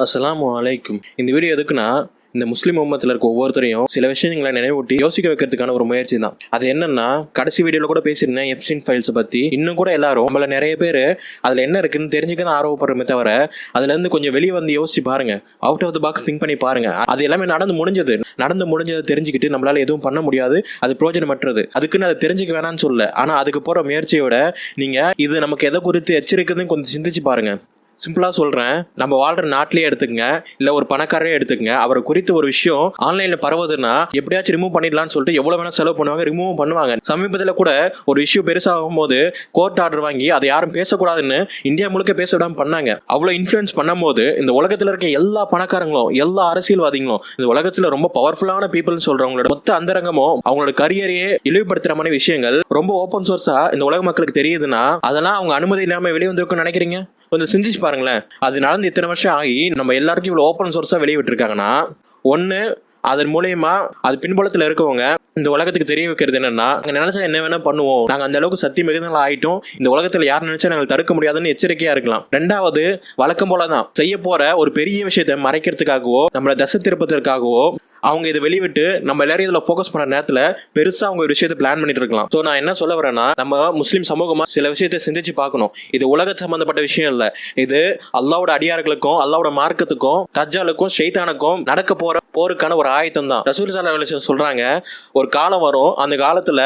அஸ்ஸலாமு அலைக்கும். இந்த வீடியோ எதுக்குன்னா, இந்த முஸ்லீம் உம்மத்தில் இருக்க ஒவ்வொருத்தரையும் சில விஷயங்களை நினைவூட்டி யோசிக்க வைக்கிறதுக்கான ஒரு முயற்சி தான். அது என்னன்னா, கடைசி வீடியோவில் கூட பேசியிருந்தேன் எப்ஸ்டீன் ஃபைல்ஸை பற்றி. இன்னும் கூட எல்லாரும் நம்மள நிறைய பேர் அதில் என்ன இருக்குன்னு தெரிஞ்சுக்க தான் ஆர்வப்படுறமே தவிர, அதுலேருந்து கொஞ்சம் வெளியே வந்து யோசிச்சு பாருங்க, out of the box think பண்ணி பாருங்க. அது எல்லாமே நடந்து முடிஞ்சதை தெரிஞ்சுக்கிட்டு நம்மளால எதுவும் பண்ண முடியாது, அது பிரயோஜனமற்றது. அதுக்குன்னு அதை தெரிஞ்சுக்க வேணாம்னு சொல்ல, ஆனால் அதுக்கு போகிற முயற்சியோட நீங்கள் இது நமக்கு எதை குறித்து எச்சரிக்கைன்னு கொஞ்சம் சிந்திச்சு பாருங்க. சிம்பிளாக சொல்கிறேன், நம்ம வாழ்கிற நாட்டிலேயே எடுத்துக்கங்க, இல்லை ஒரு பணக்காரரே எடுத்துக்கங்க, அவரை குறித்து ஒரு விஷயம் ஆன்லைனில் பரவுதுன்னா எப்படியாச்சும் ரிமூவ் பண்ணிடலாம்னு சொல்லிட்டு எவ்வளோ வேணால் செலவு பண்ணுவாங்க, ரிமூவ் பண்ணுவாங்க. சமீபத்தில் கூட ஒரு இஷ்யூ பெருசாகும் போது கோர்ட் ஆர்டர் வாங்கி அதை யாரும் பேசக்கூடாதுன்னு இந்தியா முழுக்க பேச விடாமல் பண்ணாங்க. அவ்வளோ இன்ஃப்ளூயன்ஸ் பண்ணும்போது இந்த உலகத்தில் இருக்க எல்லா பணக்காரங்களும் எல்லா அரசியல்வாதிகளும் இந்த உலகத்தில் ரொம்ப பவர்ஃபுல்லான பீப்புள்னு சொல்கிறவங்களோட மொத்த அந்தரங்கமும் அவங்களோட கரியரையே இழிவுபடுத்துகிற மாதிரி விஷயங்கள் ரொம்ப ஓப்பன் சோர்ஸாக இந்த உலக மக்களுக்கு தெரியுதுன்னா அதெல்லாம் அவங்க அனுமதி இல்லாமல் வெளியே வந்திருக்குன்னு நினைக்கிறீங்க? கொஞ்சம் சிந்திச்சு பாருங்களேன். அது நடந்து இத்தனை வருஷம் ஆகி நம்ம எல்லாருக்கும் இவ்வளோ ஓப்பன் சோர்ஸாக வெளியே விட்டுருக்காங்கன்னா, ஒன்று அதன் மூலயமா அது பின்புலத்தில் இருக்கவங்க இந்த உலகத்துக்கு தெரிய வைக்கிறது என்னன்னா, நாங்கள் நினைச்சா என்ன வேணா பண்ணுவோம், நாங்கள் அந்த அளவுக்கு சக்தி மிகுந்தவங்களா ஆயிட்டோம், இந்த உலகத்தில் யார் நினைச்சா நாங்கள் தடுக்க முடியாதுன்னு எச்சரிக்கையா இருக்கலாம். ரெண்டாவது, வழக்கம் போலதான் செய்ய போற ஒரு பெரிய விஷயத்தை மறைக்கிறதுக்காகவோ நம்மளை தசை திருப்பதற்காகவோ அவங்க இதை வெளிவிட்டு நம்ம எல்லாரும் இதில் ஃபோக்கஸ் பண்ண நேரத்தில் பெருசாக அவங்க ஒரு விஷயத்தை பிளான் பண்ணிட்டு இருக்கலாம். ஸோ நான் என்ன சொல்ல வரேன்னா, நம்ம முஸ்லீம் சமூகமாக சில விஷயத்தை சிந்திச்சு பார்க்கணும். இது உலக சம்பந்தப்பட்ட விஷயம் இல்லை, இது அல்லாவோட அடியார்களுக்கும் அல்லாவோட மார்க்கத்துக்கும் தஜ்ஜாலுக்கும் ஷைத்தானுக்கும் நடக்க போற போருக்கான ஒரு ஆயத்தம் தான். ரசூல் ஸல்லல்லாஹு அலைஹி வஸல்லம் சொல்றாங்க, ஒரு காலம் வரும், அந்த காலத்துல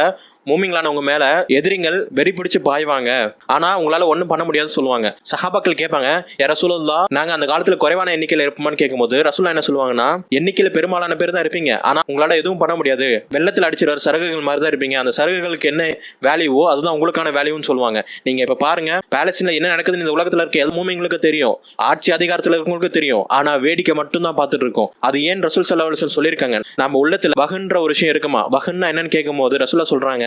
மூமிங்களானவங்க மேல எதிரிகள் வெறி பிடிச்சு பாய்வாங்க, ஆனா உங்களால ஒன்றும் பண்ண முடியாதுன்னு சொல்லுவாங்க. சஹாபாக்கள் கேட்பாங்க, யா ரசூலுல்லாஹ், நாங்க அந்த காலத்துல குறைவான எண்ணிக்கையில இருப்போமான்னு கேட்கும்போது ரசூலுல்லாஹ் என்ன சொல்லுவாங்கன்னா, எண்ணிக்கையில பெரும்பாலான பேர் தான் இருப்பீங்க, ஆனா உங்களால எதுவும் பண்ண முடியாது, வெள்ளத்தில் அடிச்சிட்டு வர சரகுகள் மாதிரி தான் இருப்பீங்க, அந்த சரகுகளுக்கு என்ன வேல்யூவோ அதுதான் உங்களுக்கான வேல்யூன்னு சொல்லுவாங்க. நீங்க இப்ப பாருங்க, பாலஸ்தீன்ல என்ன நடக்குதுன்னு இந்த உலகத்துல இருக்க எல்லா மூமிங்களுக்கு தெரியும், ஆட்சி அதிகாரத்துல இருக்கவங்களுக்கு தெரியும், ஆனா வேடிக்கை மட்டும் தான் பார்த்துட்டு இருக்கோம். அது ஏன் ரசூல் ஸல்லல்லாஹு அலைஹி வஸல்லம் சொல்லியிருக்காங்க, நம்ம உள்ளத்துல வஹ்ன்ற ஒரு விஷயம் இருக்குமா, வஹ்ன்னா என்னன்னு கேட்கும் போது ரசூலுல்லாஹ் சொல்றாங்க,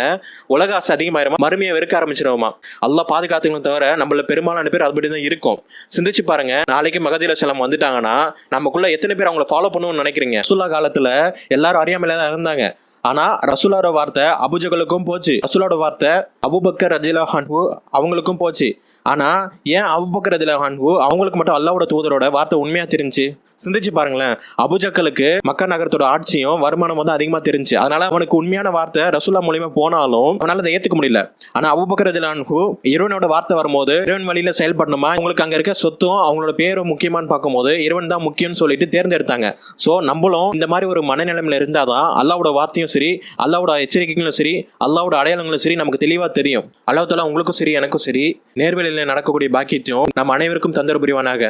உலக ஆசை அதிகமாயிருமா, மறுமையை வெறுக்க ஆரம்பிச்சிருவோமா. அல்லாஹ் பாதுகாத்துக்கணும் தவிர நம்மள பெரும்பாலான பேர் அதுபடி தான் இருக்கும். சிந்திச்சு பாருங்க, நாளைக்கு மஹதி அலைஹிஸ்ஸலாம் வந்துட்டாங்கன்னா நமக்குள்ள எத்தனை பேர் அவங்கள ஃபாலோ பண்ணுவோம்னு நினைக்கிறீங்க? ரசூலுல்லாஹ் காலத்துல எல்லாரும் அறியாமலே தான் இருந்தாங்க, ஆனா ரசூலோட வார்த்தை அபூஜகளுக்கும் போச்சு, ரசூலோட வார்த்தை அபூபக்கர் ரலியல்லாஹு அன்ஹு அவங்களுக்கும் போச்சு. ஆனா ஏன் அபூபக்கர் ரலியல்லாஹு அன்ஹு அவங்களுக்கு மட்டும் அல்லாஹ்வோட தூதரோட வார்த்தை உண்மையா தெரிஞ்சு? சிந்திச்சு பாருங்களேன். அபூஜக்களுக்கு மக்கா நகரத்தோட ஆட்சியும் வருமானம் வந்து அதிகமா தெரிஞ்சு, அதனால அவனுக்கு உண்மையான வார்த்தை ரசூலுல்லாஹ் மூலமா போனாலும் அவனால அதை ஏத்துக்க முடியல. ஆனா அபூபக்கர் ரலியல்லாஹு அன்ஹு இறைவனோட வார்த்தை வரும்போது இறைவன் வழியில செயல்படணுமா, உங்களுக்கு அங்க இருக்க சொத்தும் அவங்களோட பேரும் முக்கியமானு பார்க்கும்போது இறைவன் தான் முக்கியம்னு சொல்லிட்டு தேர்ந்தெடுத்தாங்க. சோ நம்மளும் இந்த மாதிரி ஒரு மனநிலைமையில இருந்தாதான் அல்லாஹ்வோட வார்த்தையும் சரி, அல்லாஹ்வோட எச்சரிக்கைகளும் சரி, அல்லாஹ்வோட அடையாளங்களும் சரி நமக்கு தெளிவா தெரியும். அல்லாஹ் தஆலா உங்களுக்கும் சரி எனக்கும் சரி நேர்வழியில நடக்கக்கூடிய பாக்கியத்தையும் நம்ம அனைவருக்கும் தந்தர புரிவானாக.